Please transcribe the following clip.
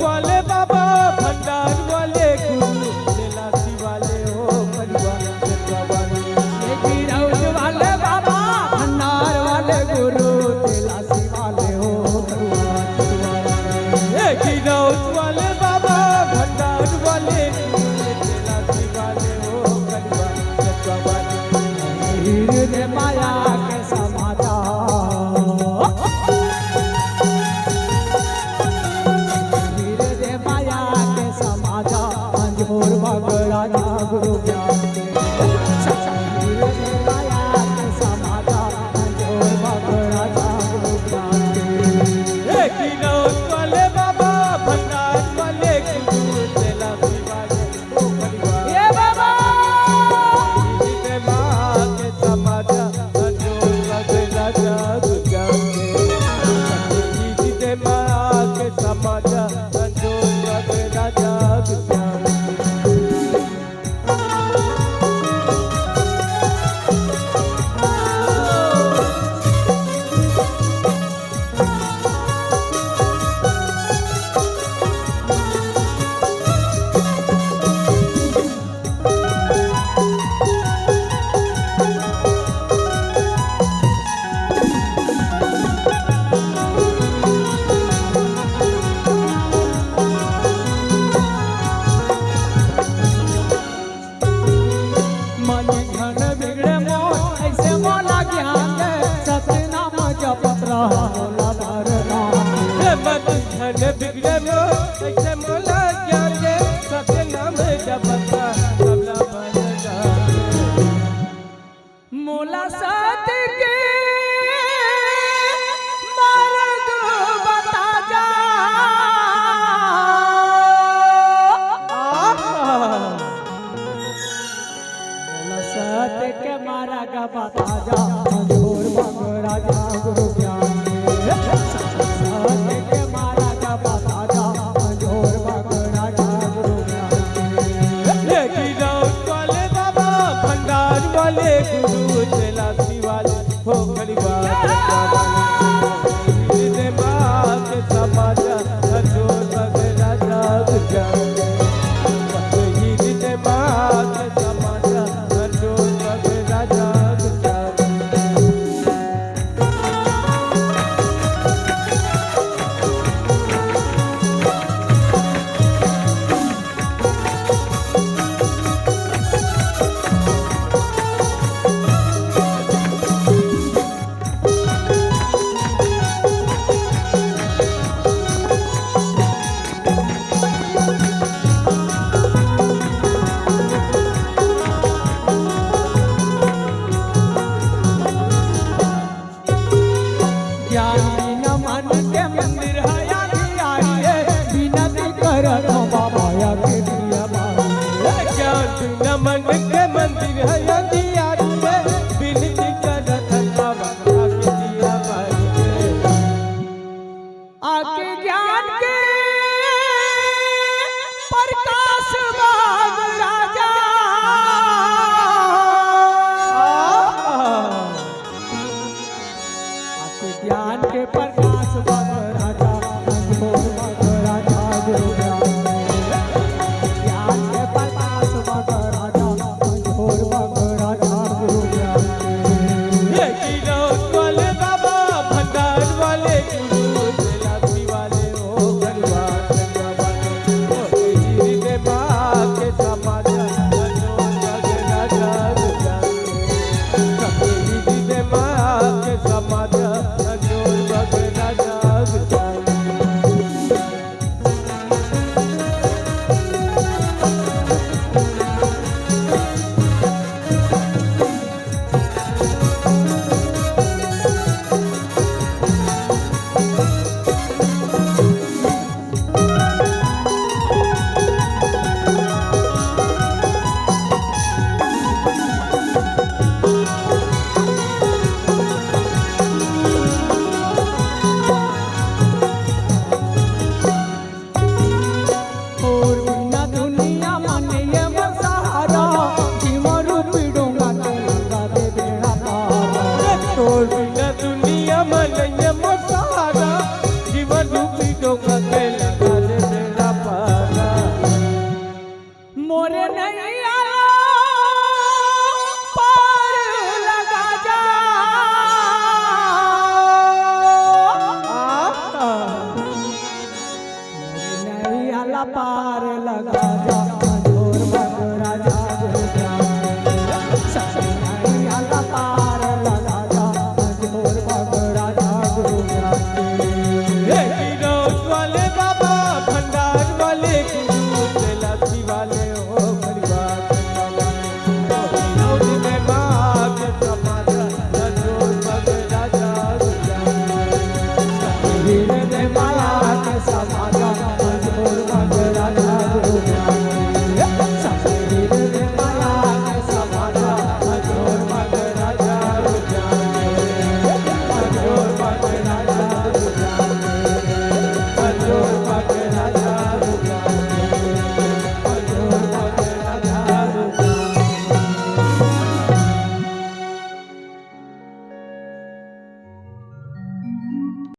वाले बाबा भंडार वाले गुरु तेलासी वाले हो परिवार वाले बाबा भंडार वाले गुरु तेलासी वाले हो वाले बाबा भंडार वाले गुरु तेलासी वाले हो परिवार माया के समाचार और बगड़ा जागरो ज्ञान के माया के समाचार और बगड़ा जागरो ज्ञान के वाले बाबा भंडार वाले गुरु तेलासी वाले हो परिवार ये बाबा माँ के समाचार जो बगड़ा जागरो ज्ञान के माँ के समाचार जो बगड़ा जागरो ज्ञान बिगड़े मो ऐसे मोला ज्ञान के सत्य नाम जपता सबला भजना मोला सत्य के मार्ग बता जा मोला सत्य के मार्ग बता जा जोर बगड़ा जागरो ज्ञान वाले गुरु तेलासी वाले हो परिवार माँ के समाचार जो बगड़ा जाग जाए माँ के समाचार जो बगड़ा जाग जाए मन के मंदिर है अंधियार में बिनती करत बाबा आके दिया बारी आके ज्ञान के प्रकाश बाग राजा आके ज्ञान के प्रकाश बाग राजा बाग राजा गुरु के चौका पे लगा दे मेरा पारा। मोरे नैया पार लगा जा, मोरे नैया पार लगा जा।